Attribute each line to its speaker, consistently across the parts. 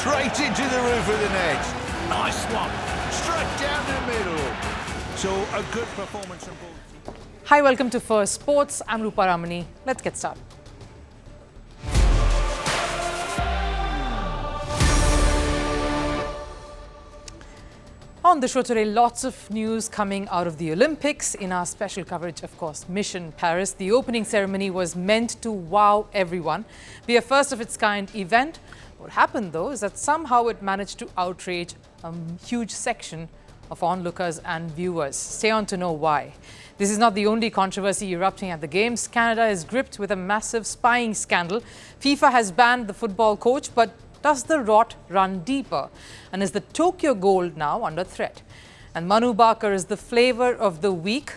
Speaker 1: straight into the roof of the net. Nice one. Straight down the middle. So a good performance from both.
Speaker 2: Hi, welcome to Firstpost. I'm Rupha Ramani. Let's get started. On the show today, lots of news coming out of the Olympics. In our special coverage, of course, Mission Paris. The opening ceremony was meant to wow everyone, be a first of its kind event. What happened though is that somehow it managed to outrage a huge section of onlookers and viewers. Stay on to know why. This is not the only controversy erupting at the Games. Canada is gripped with a massive spying scandal. FIFA has banned the football coach, but does the rot run deeper? And is the Tokyo gold now under threat? And Manu Bhaker is the flavor of the week.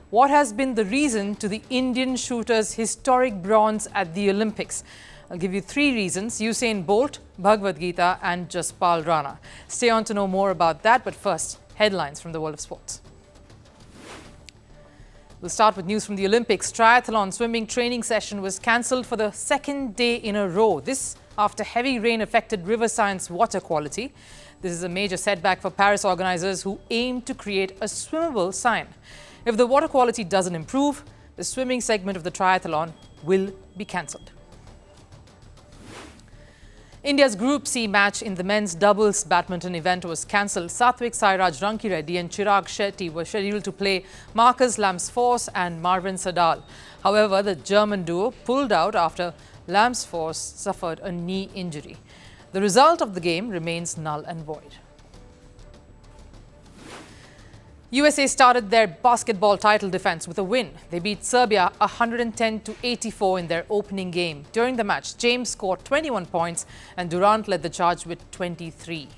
Speaker 2: What has been the reason to the Indian shooters' historic bronze at the Olympics? I'll give you three reasons: Usain Bolt, Bhagavad Gita and Jaspal Rana. Stay on to know more about that, but first, headlines from the world of sports. We'll start with news from the Olympics. Triathlon swimming training session was cancelled for the second day in a row. This after heavy rain affected River Seine's water quality. This is a major setback for Paris organisers who aim to create a swimmable Seine. If the water quality doesn't improve, the swimming segment of the triathlon will be cancelled. India's Group C match in the men's doubles badminton event was cancelled. Satvik Sairaj Rankireddy and Chirag Shetty were scheduled to play Marcus Lamsfors and Marvin Sadal. However, the German duo pulled out after Lamsfors suffered a knee injury. The result of the game remains null and void. USA started their basketball title defense with a win. They beat Serbia 110-84 in their opening game. During the match, James scored 21 points and Durant led the charge with 23.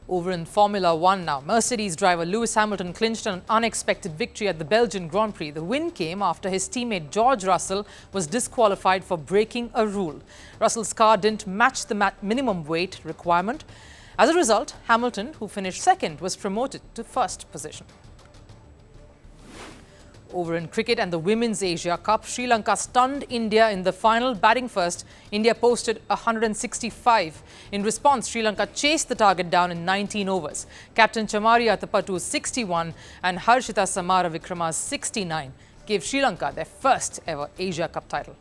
Speaker 2: Over in Formula One now, Mercedes driver Lewis Hamilton clinched an unexpected victory at the Belgian Grand Prix. The win came after his teammate George Russell was disqualified for breaking a rule. Russell's car didn't match the minimum weight requirement. As a result, Hamilton, who finished second, was promoted to first position. Over in cricket and the Women's Asia Cup, Sri Lanka stunned India in the final. Batting first, India posted 165. In response, Sri Lanka chased the target down in 19 overs. Captain Chamaria Tapatu's 61 and Harshita Samara Vikrama's 69 gave Sri Lanka their first ever Asia Cup title.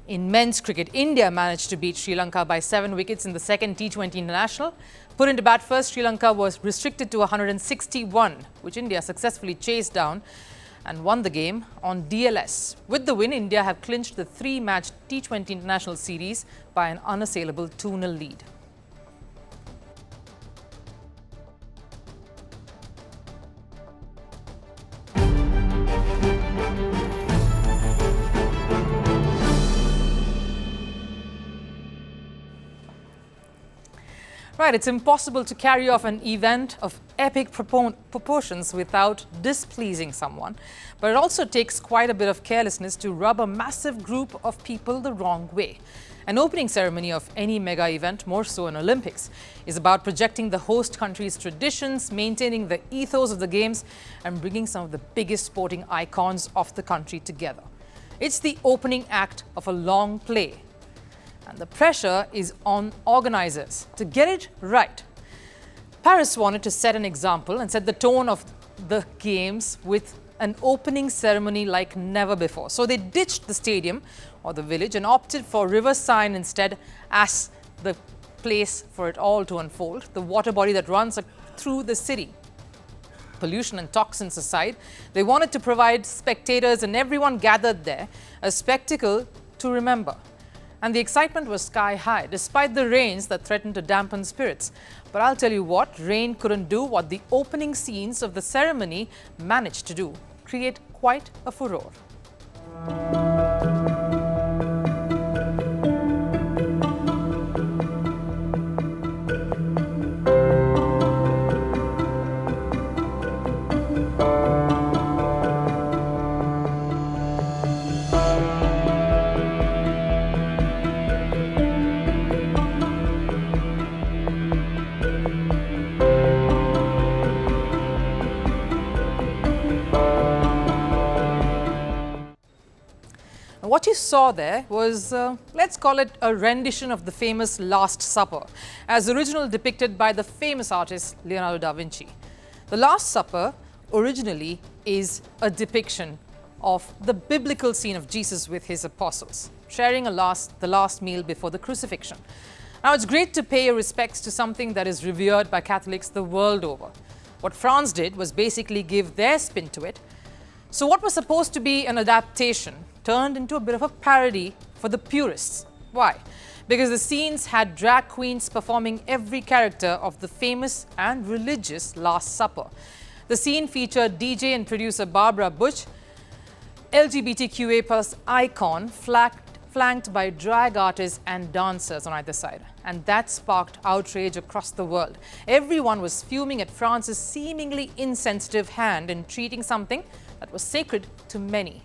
Speaker 2: In men's cricket, India managed to beat Sri Lanka by 7 wickets in the second T20 International. Put into bat first, Sri Lanka was restricted to 161, which India successfully chased down and won the game on DLS. With the win, India have clinched the three-match T20 International Series by an unassailable 2-0 lead. Right, it's impossible to carry off an event of epic proportions without displeasing someone. But it also takes quite a bit of carelessness to rub a massive group of people the wrong way. An opening ceremony of any mega event, more so an Olympics, is about projecting the host country's traditions, maintaining the ethos of the games, and bringing some of the biggest sporting icons of the country together. It's the opening act of a long play. And the pressure is on organizers to get it right. Paris wanted to set an example and set the tone of the games with an opening ceremony like never before. So they ditched the stadium or the village and opted for River Seine instead as the place for it all to unfold, the water body that runs through the city. Pollution and toxins aside, they wanted to provide spectators and everyone gathered there a spectacle to remember. And the excitement was sky high, despite the rains that threatened to dampen spirits. But I'll tell you what, rain couldn't do what the opening scenes of the ceremony managed to do: create quite a furore. what you saw there was, let's call it a rendition of the famous Last Supper, as originally depicted by the famous artist Leonardo da Vinci. The Last Supper originally is a depiction of the biblical scene of Jesus with his apostles, sharing the last meal before the crucifixion. Now, it's great to pay your respects to something that is revered by Catholics the world over. What France did was basically give their spin to it. So what was supposed to be an adaptation turned into a bit of a parody for the purists. Why? Because the scenes had drag queens performing every character of the famous and religious Last Supper. The scene featured DJ and producer Barbara Bush, LGBTQA plus icon, flanked by drag artists and dancers on either side. And that sparked outrage across the world. Everyone was fuming at France's seemingly insensitive hand in treating something that was sacred to many.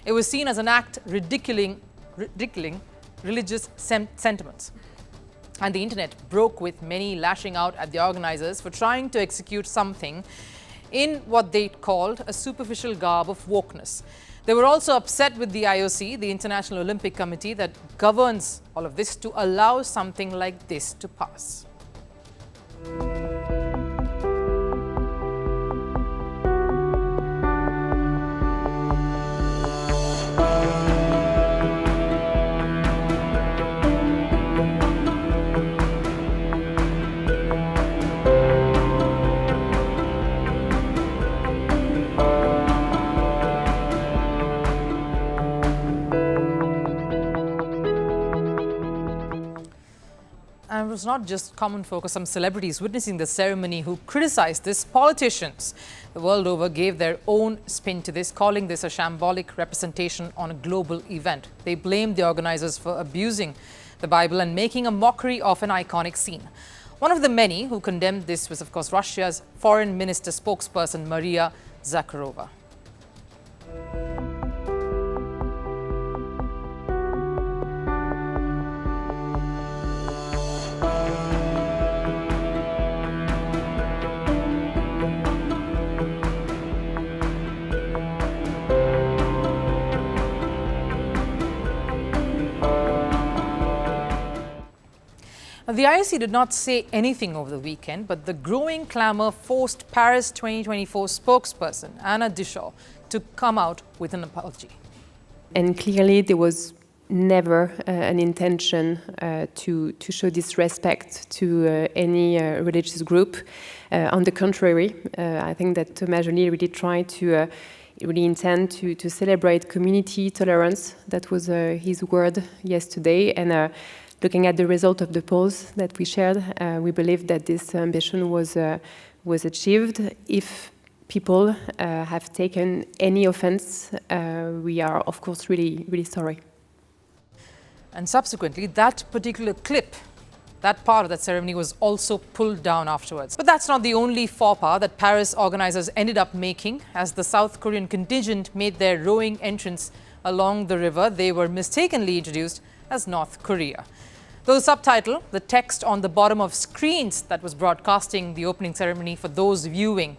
Speaker 2: It was seen as an act ridiculing religious sentiments. And the internet broke with many lashing out at the organizers for trying to execute something in what they called a superficial garb of wokeness. They were also upset with the IOC, the International Olympic Committee, that governs all of this, to allow something like this to pass. And it was not just common folk or some celebrities witnessing the ceremony who criticized this. Politicians the world over gave their own spin to this, calling this a shambolic representation on a global event. They blamed the organizers for abusing the Bible and making a mockery of an iconic scene. One of the many who condemned this was, of course, Russia's foreign minister spokesperson, Maria Zakharova. The IOC did not say anything over the weekend, but the growing clamour forced Paris 2024 spokesperson Anna Dishaw to come out with an apology.
Speaker 3: And clearly there was never an intention to show disrespect to any religious group. On the contrary, I think that Thomas Joly really tried to really intend to celebrate community tolerance. That was his word yesterday. And looking at the result of the polls that we shared, we believe that this ambition was achieved. If people have taken any offense, we are, of course, really, really sorry.
Speaker 2: And subsequently, that particular clip, that part of that ceremony was also pulled down afterwards. But that's not the only faux pas that Paris organizers ended up making. As the South Korean contingent made their rowing entrance along the river, they were mistakenly introduced as North Korea. Though the subtitle, the text on the bottom of screens that was broadcasting the opening ceremony for those viewing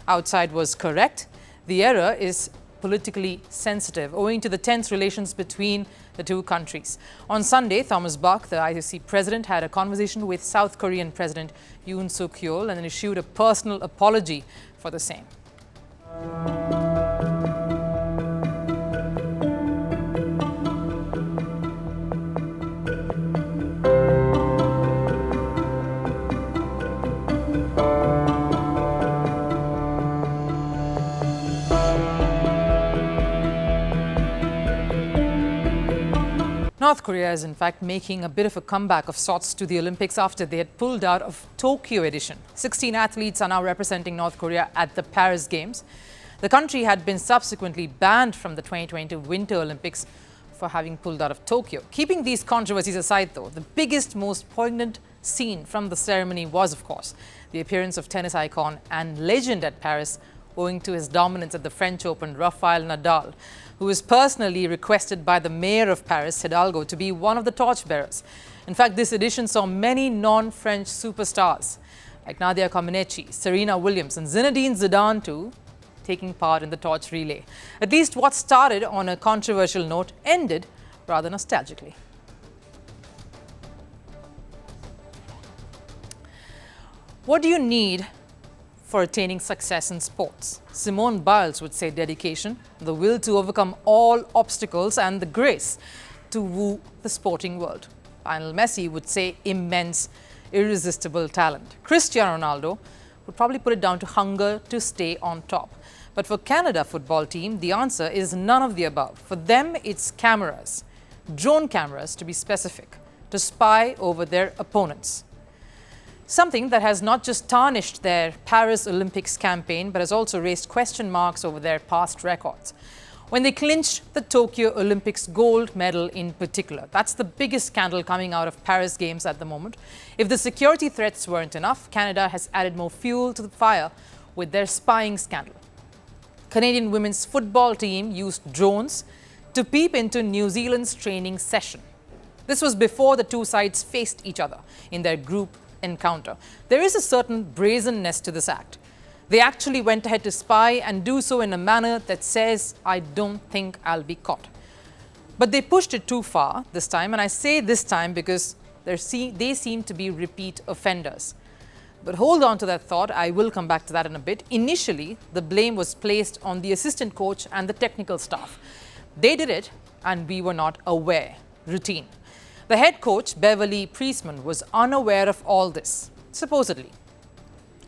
Speaker 2: outside was correct, the error is politically sensitive, owing to the tense relations between the two countries. On Sunday, Thomas Bach, the IOC president, had a conversation with South Korean President Yoon Suk-yeol and then issued a personal apology for the same. North Korea is in fact making a bit of a comeback of sorts to the Olympics after they had pulled out of Tokyo edition. 16 athletes are now representing North Korea at the Paris Games. The country had been subsequently banned from the 2022 Winter Olympics for having pulled out of Tokyo. Keeping these controversies aside though, the biggest, most poignant scene from the ceremony was, of course, the appearance of tennis icon and legend at Paris, owing to his dominance at the French Open, Rafael Nadal, who was personally requested by the mayor of Paris, Hidalgo, to be one of the torchbearers. In fact, this edition saw many non-French superstars like Nadia Comaneci, Serena Williams and Zinedine Zidane too taking part in the torch relay. At least what started on a controversial note ended rather nostalgically. What do you need for attaining success in sports? Simone Biles would say dedication, the will to overcome all obstacles, and the grace to woo the sporting world. Lionel Messi would say immense, irresistible talent. Cristiano Ronaldo would probably put it down to hunger to stay on top. But for Canada football team, the answer is none of the above. For them, it's cameras, drone cameras to be specific, to spy over their opponents. Something that has not just tarnished their Paris Olympics campaign, but has also raised question marks over their past records. When they clinched the Tokyo Olympics gold medal in particular, that's the biggest scandal coming out of Paris Games at the moment. If the security threats weren't enough, Canada has added more fuel to the fire with their spying scandal. Canadian women's football team used drones to peep into New Zealand's training session. This was before the two sides faced each other in their group encounter. There is a certain brazenness to this act. They actually went ahead to spy and do so in a manner that says, I don't think I'll be caught. But they pushed it too far this time, and I say this time because they seem to be repeat offenders. But hold on to that thought, I will come back to that in a bit. Initially, the blame was placed on the assistant coach and the technical staff. They did it, and we were not aware. Routine. The head coach, Beverly Priestman, was unaware of all this, supposedly.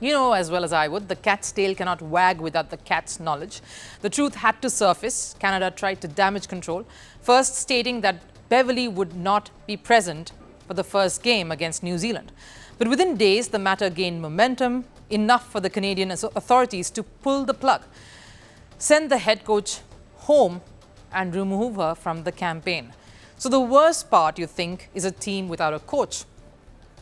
Speaker 2: You know as well as I would, the cat's tail cannot wag without the cat's knowledge. The truth had to surface. Canada tried to damage control, first stating that Beverly would not be present for the first game against New Zealand. But within days, the matter gained momentum, enough for the Canadian authorities to pull the plug, send the head coach home and remove her from the campaign. So the worst part, you think, is a team without a coach.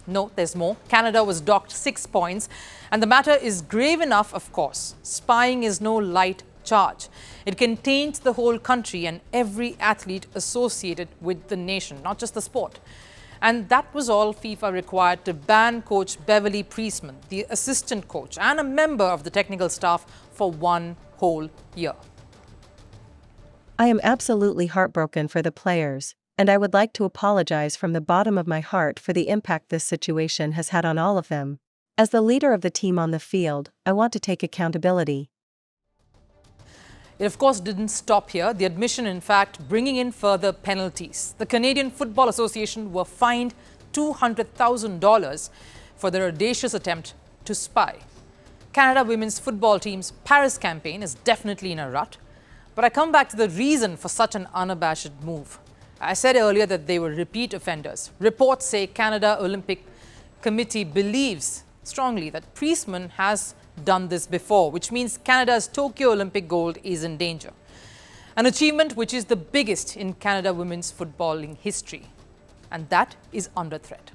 Speaker 2: No, there's more. Canada was docked 6 points, and the matter is grave enough, of course. Spying is no light charge. It can taint the whole country and every athlete associated with the nation, not just the sport. And that was all FIFA required to ban coach Beverly Priestman, the assistant coach, and a member of the technical staff for 1 whole year.
Speaker 4: I am absolutely heartbroken for the players, and I would like to apologize from the bottom of my heart for the impact this situation has had on all of them. As the leader of the team on the field, I want to take accountability.
Speaker 2: It, of course, didn't stop here. The admission, in fact, bringing in further penalties. The Canadian Football Association were fined $200,000 for their audacious attempt to spy. Canada women's football team's Paris campaign is definitely in a rut. But I come back to the reason for such an unabashed move. I said earlier that they were repeat offenders. Reports say Canada Olympic Committee believes strongly that Priestman has done this before, which means Canada's Tokyo Olympic gold is in danger. An achievement which is the biggest in Canada women's footballing history. And that is under threat.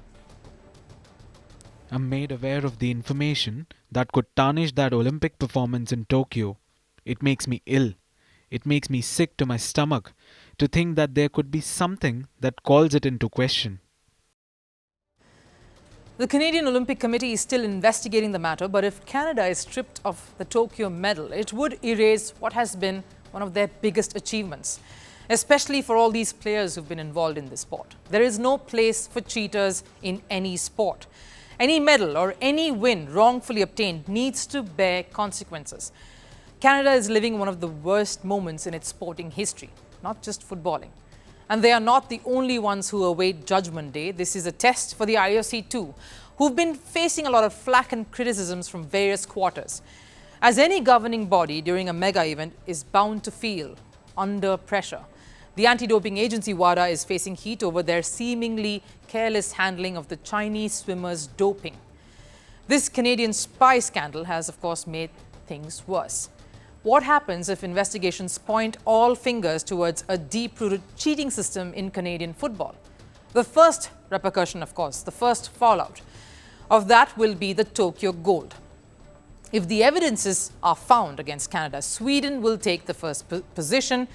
Speaker 5: I'm made aware of the information that could tarnish that Olympic performance in Tokyo. It makes me ill. It makes me sick to my stomach to think that there could be something that calls it into question.
Speaker 2: The Canadian Olympic Committee is still investigating the matter, but if Canada is stripped of the Tokyo medal, it would erase what has been one of their biggest achievements, especially for all these players who've been involved in this sport. There is no place for cheaters in any sport. Any medal or any win wrongfully obtained needs to bear consequences. Canada is living one of the worst moments in its sporting history, not just footballing. And they are not the only ones who await Judgment Day. This is a test for the IOC too, who've been facing a lot of flack and criticisms from various quarters. As any governing body during a mega event is bound to feel under pressure. The anti-doping agency WADA is facing heat over their seemingly careless handling of the Chinese swimmers' doping. This Canadian spy scandal has, of course, made things worse. What happens if investigations point all fingers towards a deep-rooted cheating system in Canadian football? The first repercussion, of course, the first fallout of that will be the Tokyo gold. If the evidences are found against Canada, Sweden will take the first position,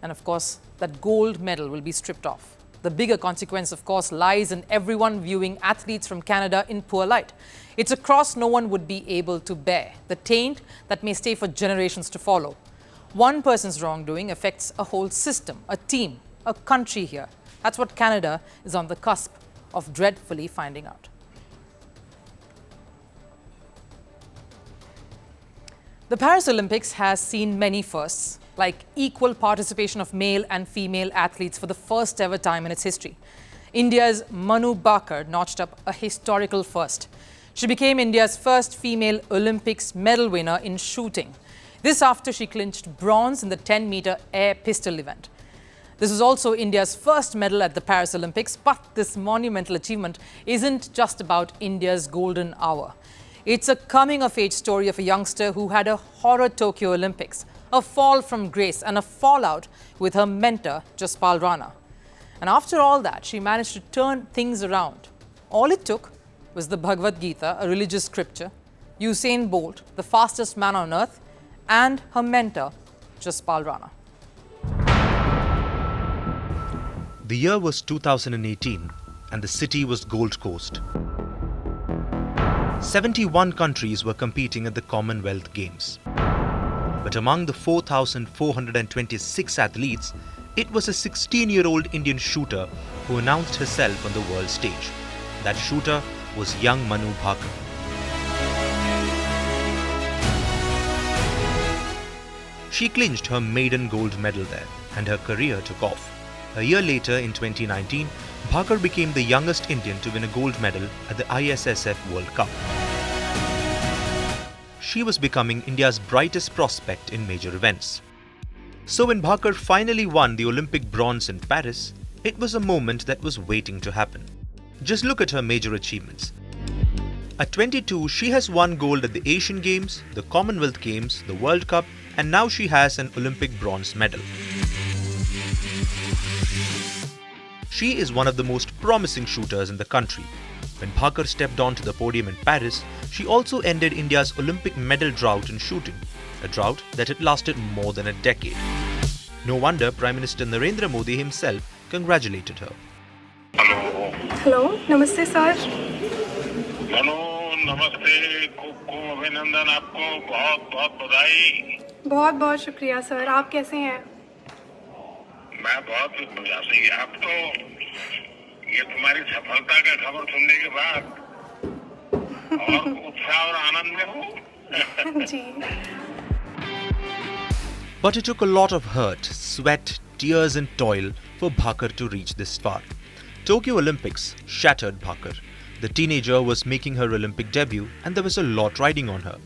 Speaker 2: and of course, that gold medal will be stripped off. The bigger consequence, of course, lies in everyone viewing athletes from Canada in poor light. It's a cross no one would be able to bear, the taint that may stay for generations to follow. One person's wrongdoing affects a whole system, a team, a country here. That's what Canada is on the cusp of dreadfully finding out. The Paris Olympics has seen many firsts, like equal participation of male and female athletes for the first ever time in its history. India's Manu Bhaker notched up a historical first. She became India's first female Olympics medal winner in shooting. This after she clinched bronze in the 10-meter air pistol event. This was also India's first medal at the Paris Olympics, but this monumental achievement isn't just about India's golden hour. It's a coming-of-age story of a youngster who had a horror Tokyo Olympics, a fall from grace and a fallout with her mentor, Jaspal Rana. And after all that, she managed to turn things around. All it took was the Bhagavad Gita, a religious scripture, Usain Bolt, the fastest man on earth, and her mentor, Jaspal Rana.
Speaker 6: The year was 2018 and the city was Gold Coast. 71 countries were competing at the Commonwealth Games. But among the 4,426 athletes, it was a 16-year-old Indian shooter who announced herself on the world stage. That shooter was young Manu Bhaker. She clinched her maiden gold medal there, and her career took off. A year later, in 2019, Bhaker became the youngest Indian to win a gold medal at the ISSF World Cup. She was becoming India's brightest prospect in major events. So when Bhaker finally won the Olympic bronze in Paris, it was a moment that was waiting to happen. Just look at her major achievements. At 22, she has won gold at the Asian Games, the Commonwealth Games, the World Cup, and now she has an Olympic bronze medal. She is one of the most promising shooters in the country. When Bhaker stepped onto the podium in Paris, she also ended India's Olympic medal drought in shooting, a drought that had lasted more than a decade. No wonder Prime Minister Narendra Modi himself congratulated her.
Speaker 7: Hello, namaste sir.
Speaker 8: Manu नमस्ते को अभिनंदन आपको बहुत बहुत बधाई
Speaker 7: बहुत बहुत शुक्रिया सर आप कैसे हैं
Speaker 8: मैं बहुत बढ़िया से आप तो ये तुम्हारी सफलता का खबर सुनने के बाद और उत्साह और आनंद में हूँ
Speaker 7: जी
Speaker 6: But it took a lot of hurt, sweat, tears and toil for Bhaker to reach this far. Tokyo Olympics shattered Bhaker. The teenager was making her Olympic debut and there was a lot riding on her.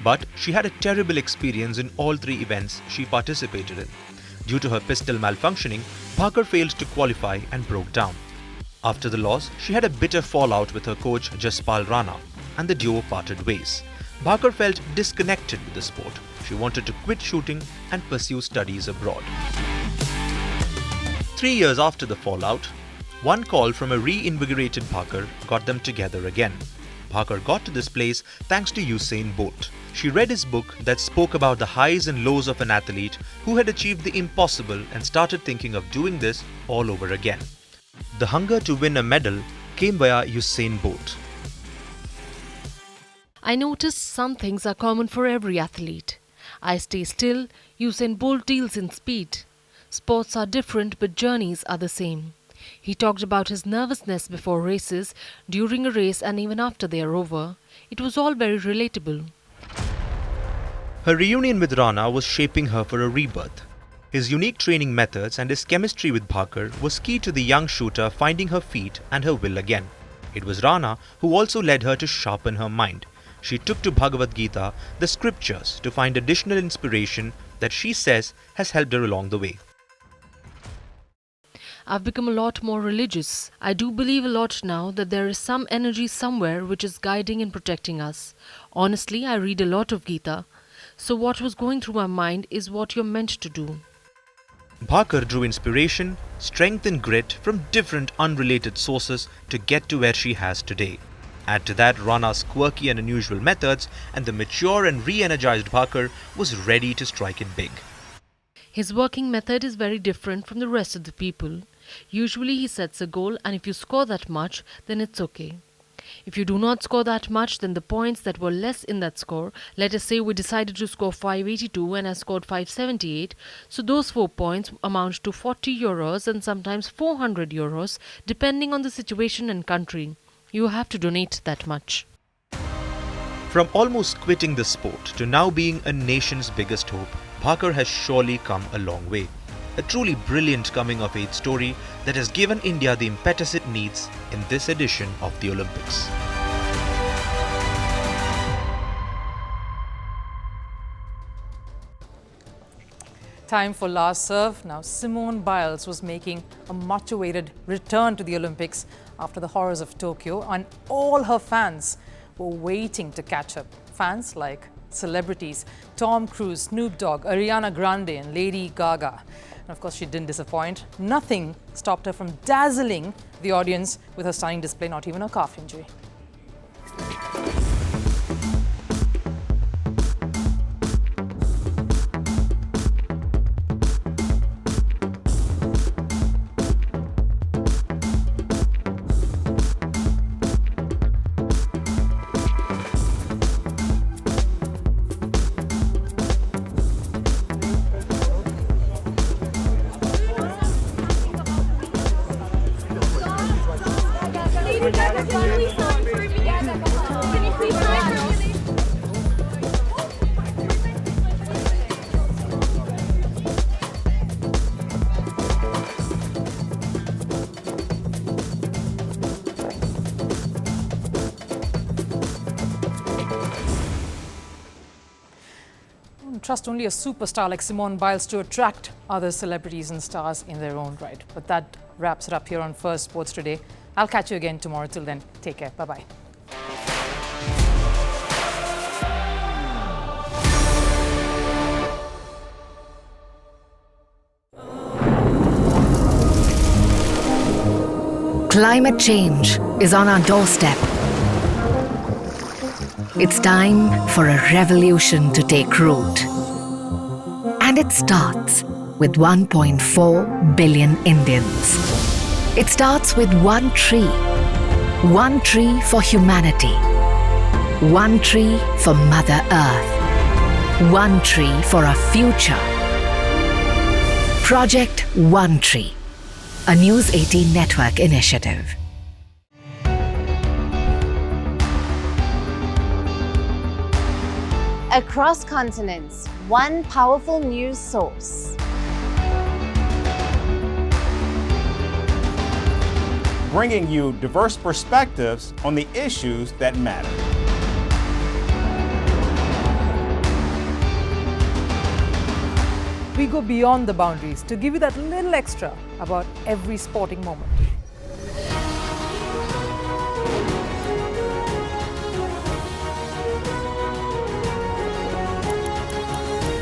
Speaker 6: But she had a terrible experience in all three events she participated in. Due to her pistol malfunctioning, Bhaker failed to qualify and broke down. After the loss, she had a bitter fallout with her coach Jaspal Rana and the duo parted ways. Bhaker felt disconnected with the sport. She wanted to quit shooting and pursue studies abroad. 3 years after the fallout, one call from a reinvigorated Bhaker got them together again. Bhaker got to this place thanks to Usain Bolt. She read his book that spoke about the highs and lows of an athlete who had achieved the impossible and started thinking of doing this all over again. The hunger to win a medal came via Usain Bolt.
Speaker 9: I noticed some things are common for every athlete. I stay still, Usain Bolt deals in speed. Sports are different but journeys are the same. He talked about his nervousness before races, during a race and even after they are over. It was all very relatable.
Speaker 6: Her reunion with Rana was shaping her for a rebirth. His unique training methods and his chemistry with Bhaker was key to the young shooter finding her feet and her will again. It was Rana who also led her to sharpen her mind. She took to Bhagavad Gita, the scriptures, to find additional inspiration that she says has helped her along the way.
Speaker 9: I've become a lot more religious. I do believe a lot now that there is some energy somewhere which is guiding and protecting us. Honestly, I read a lot of Gita. So what was going through my mind is what you're meant to do.
Speaker 6: Bhaker drew inspiration, strength and grit from different unrelated sources to get to where she has today. Add to that Rana's quirky and unusual methods and the mature and re-energized Bhaker was ready to strike it big.
Speaker 9: His working method is very different from the rest of the people. Usually he sets a goal, and if you score that much, then it's okay. If you do not score that much, then the points that were less in that score, let us say we decided to score 582 and I scored 578, so those 4 points amount to 40 euros and sometimes 400 euros, depending on the situation and country. You have to donate that much.
Speaker 6: From almost quitting the sport to now being a nation's biggest hope, Bhaker has surely come a long way. A truly brilliant coming-of-age story that has given India the impetus it needs in this edition of the Olympics.
Speaker 2: Time for last serve. Now, Simone Biles was making a much-awaited return to the Olympics after the horrors of Tokyo, and all her fans were waiting to catch up. Fans like celebrities Tom Cruise, Snoop Dogg, Ariana Grande and Lady Gaga. And of course, she didn't disappoint. Nothing stopped her from dazzling the audience with her stunning display, not even a calf injury. Trust only a superstar like Simone Biles to attract other celebrities and stars in their own right. But that wraps it up here on Firstpost today. I'll catch you again tomorrow. Till then, take care. Bye-bye.
Speaker 10: Climate change is on our doorstep. It's time for a revolution to take root. And it starts with 1.4 billion Indians. It starts with one tree for humanity, one tree for Mother Earth, one tree for our future. Project One Tree, a News 18 network initiative.
Speaker 11: Across continents, one powerful news source.
Speaker 12: Bringing you diverse perspectives on the issues that matter.
Speaker 2: We go beyond the boundaries to give you that little extra about every sporting moment.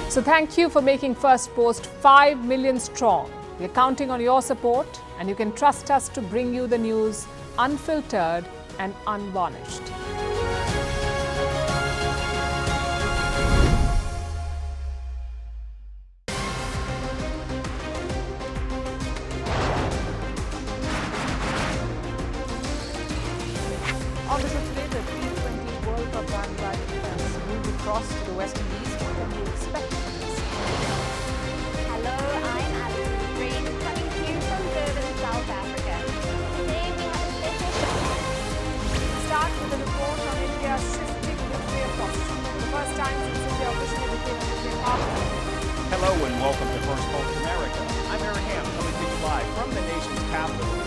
Speaker 2: So thank you for making Firstpost 5 million strong. We're counting on your support, and you can trust us to bring you the news unfiltered and unvarnished. Obviously today, the T20 World Cup bandwagon has moved across to the West Indies. What do you expect from this?
Speaker 13: Hello, I'm Alison Green, coming to you from Durban, South Africa. Today we have a special show.
Speaker 2: We'll start with a report on India's shifting nuclear posture. The first time since India officially became a nuclear power.
Speaker 12: Hello and welcome to Firstpost America. I'm Aaron Ham, coming to you live from the nation's capital.